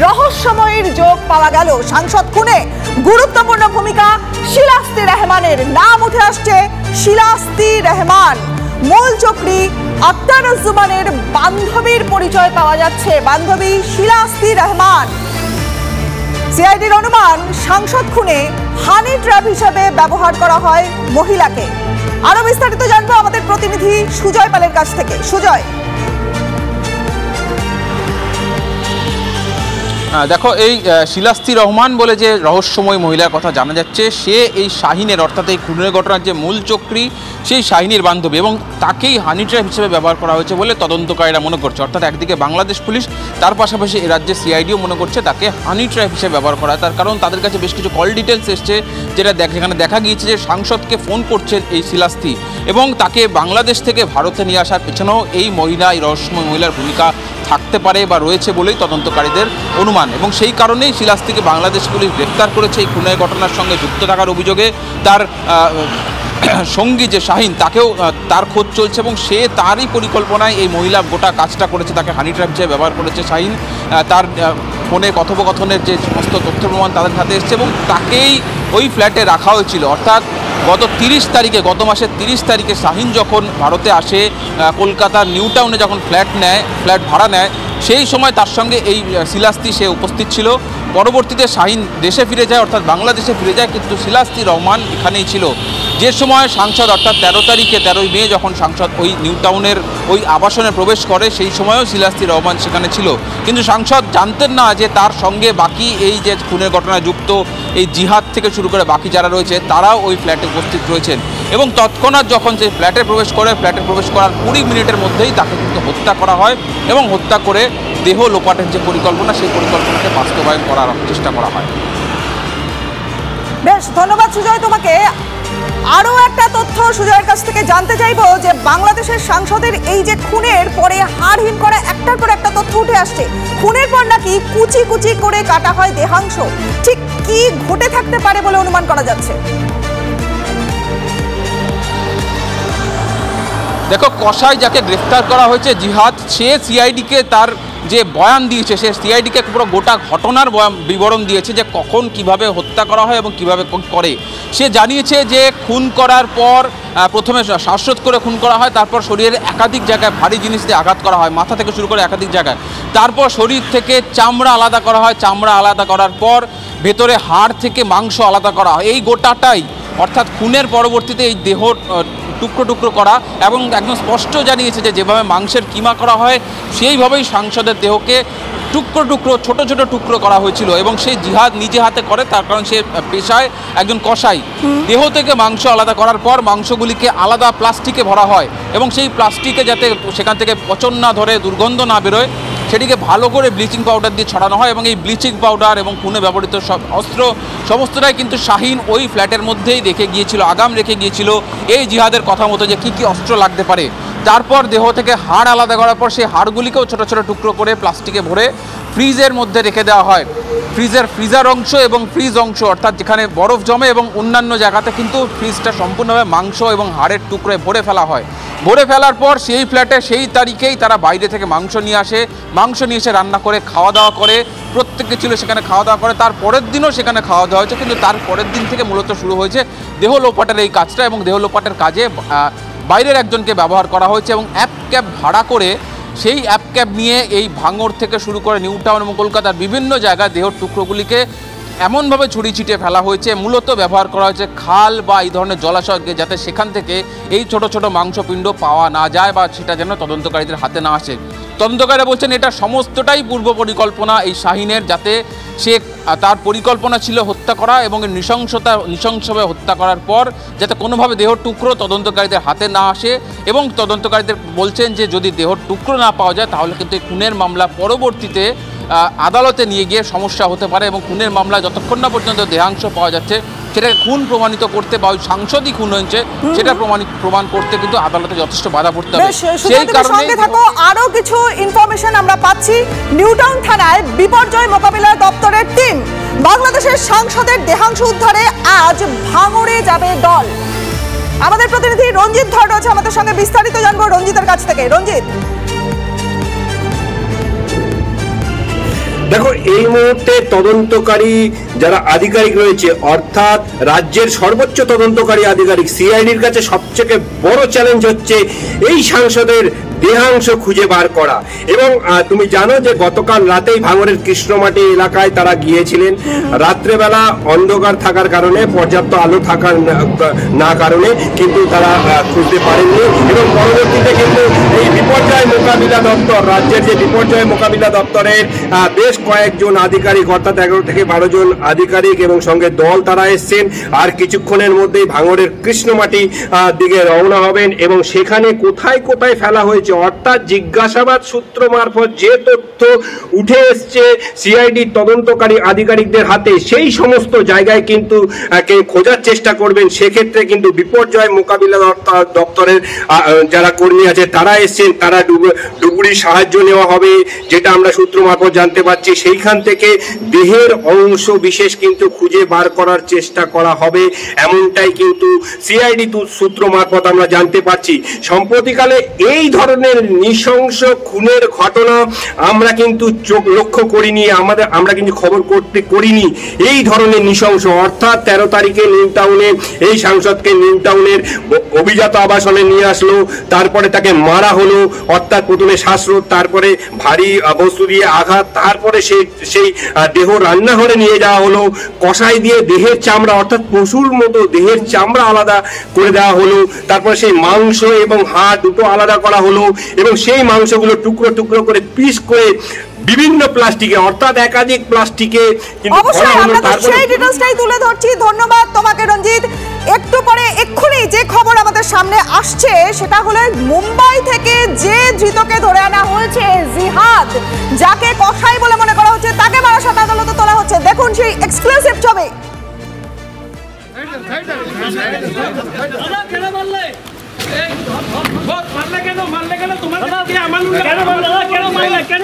রহস্যময়ের যোগ পাওয়া গেল সাংসদ খুনে। গুরুত্বপূর্ণ ভূমিকা শিলাস্তি রহমানের। নাম উঠে আসছে শিলাস্তি রহমান। মূল চক্রী আখতারুজ্জামানের বান্ধবীর পরিচয় পাওয়া যাচ্ছে, বান্ধবী শিলাস্তি রহমান। সিআইডির অনুমান সাংসদ খুনে হানি ট্র্যাপ হিসেবে ব্যবহার করা হয় মহিলাকে। আরো বিস্তারিত জানবো আমাদের প্রতিনিধি সুজয় পালের কাছ থেকে। সুজয়, দেখো, এই শিলাস্তি রহমান বলে যে রহস্যময় মহিলার কথা জানা যাচ্ছে, সে এই শাহিনের অর্থাৎ এই খুনের ঘটনার যে মূল চক্রী সেই শাহিনীর বান্ধবী, এবং তাকেই হানি ট্র্যাপ হিসেবে ব্যবহার করা হয়েছে বলে তদন্তকারীরা মনে করছে। অর্থাৎ একদিকে বাংলাদেশ পুলিশ, তার পাশাপাশি এই রাজ্যের সিআইডিও মনে করছে তাকে হানি ট্র্যাপ হিসেবে ব্যবহার করা হয়। তার কারণ তাদের কাছে বেশ কিছু কল ডিটেলস এসছে, যেখানে দেখা গিয়েছে যে সাংসদকে ফোন করছেন এই শিলাস্তি, এবং তাকে বাংলাদেশ থেকে ভারতে নিয়ে আসার পেছনেও এই মহিলা, এই রহস্যময় মহিলার ভূমিকা থাকতে পারে বা রয়েছে বলেই তদন্তকারীদের অনুমান। এবং সেই কারণেই শিলাস্তিকে বাংলাদেশ পুলিশ গ্রেফতার করেছে এই খুনের ঘটনার সঙ্গে যুক্ত থাকার অভিযোগে। তার সঙ্গী যে শাহিন, তাকেও তার খোঁজ চলছে, এবং সে তারই পরিকল্পনায় এই মহিলা গোটা কাজটা করেছে। তাকে হানি ট্র্যাপ হিসেবে ব্যবহার করেছে শাহিন। তার ফোনে কথোপকথনের যে সমস্ত তথ্য প্রমাণ তাদের হাতে এসছে, এবং তাকেই ওই ফ্ল্যাটে রাখা হয়েছিল। অর্থাৎ গত মাসের 30 তারিখে শাহিন যখন ভারতে আসে, কলকাতার নিউ টাউনে যখন ফ্ল্যাট ভাড়া নেয়, সেই সময় তার সঙ্গে এই শিলাস্তি সে উপস্থিত ছিল। পরবর্তীতে শাহিন দেশে ফিরে যায়, অর্থাৎ বাংলাদেশে ফিরে যায়, কিন্তু শিলাস্তি রহমান এখানেই ছিল। যে সময় সাংসদ অর্থাৎ 13ই মে যখন সাংসদ ওই নিউ টাউনের ওই আবাসনে প্রবেশ করে, সেই সময়ও শিলাস্তি রহমান সেখানে ছিল। কিন্তু সাংসদ জানতেন না যে তার সঙ্গে বাকি এই যে খুনের ঘটনায় যুক্ত এই জিহাদ থেকে শুরু করে বাকি যারা রয়েছে তারাও ওই ফ্ল্যাটে উপস্থিত রয়েছেন। এবং তৎক্ষণাৎ যখন সে ফ্ল্যাটে প্রবেশ করার 20 মিনিটের মধ্যেই তাকে কিন্তু হত্যা করা হয়, এবং হত্যা করে দেহ লোপাটের যে পরিকল্পনা, সেই পরিকল্পনাকে বাস্তবায়ন করার চেষ্টা করা হয়। বেশ, ধন্যবাদ সুজয় তোমাকে। আরো একটা তথ্য সুজয়ের কাছ থেকে জানতে চাইবো যে বাংলাদেশের সাংসদের এই যে খুনের পরে হাড়হিম করা একটার পর একটা তথ্য উঠে আসছে। খুনের পর নাকি কুচি কুচি করে কাটা হয় দেহাংশ। ঠিক কি ঘটে থাকতে পারে বলে অনুমান করা যাচ্ছে? দেখো, কসাই যাকে গ্রেফতার করা হয়েছে জিহাদ, সে সিআইডিকে তার যে বয়ান দিয়েছে, সে সিআইডিকে পুরো গোটা ঘটনার বিবরণ দিয়েছে, যে কখন কিভাবে হত্যা করা হয় এবং কিভাবে করে। সে জানিয়েছে যে খুন করার পর প্রথমে শ্বাসরোধ করে খুন করা হয়, তারপর শরীরের একাধিক জায়গায় ভারী জিনিস দিয়ে আঘাত করা হয়, মাথা থেকে শুরু করে একাধিক জায়গায়। তারপর শরীর থেকে চামড়া আলাদা করা হয়, চামড়া আলাদা করার পর ভেতরে হাড় থেকে মাংস আলাদা করা হয়। এই গোটাটাই, অর্থাৎ খুনের পরবর্তীতে এই দেহ টুকরো টুকরো করা, এবং একদম স্পষ্ট জানিয়েছে যে যেভাবে মাংসের কিমা করা হয় সেইভাবেই সাংসদের দেহকে টুকরো টুকরো ছোট ছোট টুকরো করা হয়েছিল। এবং সেই জিহাদ নিজে হাতে করে, তার কারণ সে পেশায় একজন কসাই। দেহ থেকে মাংস আলাদা করার পর মাংসগুলিকে আলাদা প্লাস্টিকে ভরা হয়, এবং সেই প্লাস্টিকে যাতে সেখান থেকে পচন না ধরে, দুর্গন্ধ না বেরোয়, সেটিকে ভালো করে ব্লিচিং পাউডার দিয়ে ছড়ানো হয়। এবং এই ব্লিচিং পাউডার এবং খুনে ব্যবহৃত সব অস্ত্র সমস্তটাই কিন্তু শাহিন ওই ফ্ল্যাটের মধ্যেই আগাম রেখে গিয়েছিল এই জিহাদের কথা মতো, যে কী কী অস্ত্র লাগতে পারে। তারপর দেহ থেকে হাড় আলাদা করার পর সেই হাড়গুলিকেও ছোটো ছোটো টুকরো করে প্লাস্টিকে ভরে ফ্রিজের মধ্যে রেখে দেওয়া হয়। ফ্রিজার অংশ এবং ফ্রিজ অংশ, অর্থাৎ যেখানে বরফ জমে, এবং অন্যান্য জায়গাতে কিন্তু ফ্রিজটা সম্পূর্ণভাবে মাংস এবং হাড়ের টুকরোয় ভরে ফেলা হয়। ভরে ফেলার পর সেই ফ্ল্যাটে সেই তারিখেই তারা বাইরে থেকে মাংস নিয়ে এসে রান্না করে খাওয়া দাওয়া করে। প্রত্যেকে ছিল সেখানে খাওয়া দাওয়া করে। তার পরের দিনও সেখানে খাওয়া দাওয়া হয়েছে, কিন্তু তার পরের দিন থেকে মূলত শুরু হয়েছে দেহ লোপাটের এই কাজটা। এবং দেহ লোপাটের কাজে বাইরের একজনকে ব্যবহার করা হয়েছে, এবং অ্যাপ ক্যাব ভাড়া করে সেই অ্যাপ ক্যাব নিয়ে এই ভাঙড় থেকে শুরু করে নিউ টাউন এবং কলকাতার বিভিন্ন জায়গায় দেহর টুকরোগুলিকে এমনভাবে ছড়িয়ে ছিটিয়ে ফেলা হয়েছে। মূলত ব্যবহার করা হয়েছে খাল বা এই ধরনের জলাশয়কে, যাতে সেখান থেকে এই ছোট ছোট মাংসপিণ্ড পাওয়া না যায় বা সেটা যেন তদন্তকারীদের হাতে না আসে। তদন্তকারীরা বলছেন এটা সমস্তটাই পূর্ব পরিকল্পনা এই শাহিনের, যাতে সে তার পরিকল্পনা ছিল হত্যা করা, এবং নৃশংসভাবে হত্যা করার পর যাতে কোনোভাবে দেহর টুকরো তদন্তকারীদের হাতে না আসে। এবং তদন্তকারীদের বলছেন যে যদি দেহর টুকরো না পাওয়া যায়, তাহলে কিন্তু এই খুনের মামলা পরবর্তীতে আদালতে নিয়ে গিয়ে সমস্যা হতে পারে। এবং খুনের মামলা যতক্ষণ না পর্যন্ত দেহাংশ পাওয়া যাচ্ছে, সেটাকে খুন প্রমাণিত করতে বা ওই সাংসদই খুন হয়েছে সেটা প্রমাণ করতে কিন্তু আদালতে যথেষ্ট বাধা পড়তে হবে। সেই কারণে আরো কিছু ইনফরমেশন আমরা পাচ্ছি। নিউ টাউন থানায় বিপর্যয় মোকাবিলা দপ্তরের টিম বাংলাদেশের সাংসদের দেহাংশ উদ্ধারে আজ ভাঙড়ে যাবে দল। আমাদের প্রতিনিধি রঞ্জিত ধর রয়েছে আমাদের সঙ্গে, বিস্তারিত জানবো রঞ্জিতের কাছ থেকে। রঞ্জিত, দেখো, এই মুহূর্তে তদন্তকারী যারা আধিকারিক রয়েছে, অর্থাৎ রাজ্যের সর্বোচ্চ তদন্তকারী আধিকারিক সিআইডির কাছে সবথেকে বড় চ্যালেঞ্জ হচ্ছে এই সাংসদের দেহাংশ খুঁজে বার করা। এবং তুমি জানো যে গতকাল রাতেই ভাঙড়ের কৃষ্ণমাটি এলাকায় তারা গিয়েছিলেন। রাত্রেবেলা অন্ধকার থাকার কারণে, পর্যাপ্ত আলো থাকার না কারণে কিন্তু তারা খুঁজতে পারেননি। এবং পরবর্তীতে কিন্তু এই বিপর্যয় মোকাবিলা দপ্তর, রাজ্যের যে বিপর্যয় মোকাবিলা দপ্তরের বেশ কয়েকজন আধিকারিক, অর্থাৎ 11 থেকে 12 জন আধিকারিক এবং সঙ্গে দল তারা এসছেন। আর কিছুক্ষণের মধ্যেই ভাঙড়ের কৃষ্ণমাটি দিকে রওনা হবেন এবং সেখানে কোথায় কোথায় ফেলা হয়েছে, অর্থাৎ জিজ্ঞাসাবাদ সূত্র মারফত যে তথ্য উঠে এসছে সিআইডি তদন্তকারী আধিকারিকদের হাতে, সেই সমস্ত জায়গায় কিন্তু খোঁজার চেষ্টা করবেন। সেক্ষেত্রে কিন্তু বিপর্যয় মোকাবিলা দপ্তরের যারা কর্মী আছে তারা এসছেন, তারা ডুবুরির সাহায্য নেওয়া হবে, যেটা আমরা সূত্র মারফত জানতে পারছি। সেইখান থেকে দেহের অংশ বিশেষ কিন্তু খুঁজে বার করার চেষ্টা করা হবে, এমনটাই কিন্তু সিআইডি সূত্র মারফত আমরা জানতে পারছি। সম্প্রতিকালে এই ধরনের নৃশংস খুনের ঘটনা আমরা কিন্তু চোখ লক্ষ্য করিনি, আমরা কিন্তু খবর করিনি। এই ধরনের নৃশংস, অর্থাৎ 13 তারিখে নিউ টাউনে এই সাংসদকে নিউ টাউনের অভিজাত আবাসনে নিয়ে আসলো, তারপরে তাকে মারা হলো, অর্থাৎ প্রথমে শ্বাসরোধ, তারপরে ভারী বস্তু দিয়ে আঘাত, তারপরে সেই দেহ রান্নাঘরে নিয়ে যাওয়া হলো, কষাই দিয়ে দেহের চামড়া, অর্থাৎ পশুর মতো দেহের চামড়া আলাদা করে দেওয়া হলো, তারপরে সেই মাংস এবং হাড় দুটো আলাদা করা হলো এবং সেই মাংসগুলো টুকরো টুকরো করে পিস করে বিভিন্ন প্লাস্টিকে, অর্থাৎ একাধিক প্লাস্টিকে অবশ্যই আমরা তো সেই ডিটেইলসটাই তুলে ধরছি। ধন্যবাদ তোমাকে রঞ্জিত। একটু পরে এক্ষুনি যে খবর আমাদের সামনে আসছে সেটা হলো মুম্বাই থেকে যে ধৃতকে ধরে আনা হয়েছে, জিহাদ, যাকে কসাই বলে মনে করা হচ্ছে, তাকে বারাসাত আদালতে তোলা হচ্ছে। দেখুন সেই এক্সক্লুসিভ ছবি। কেন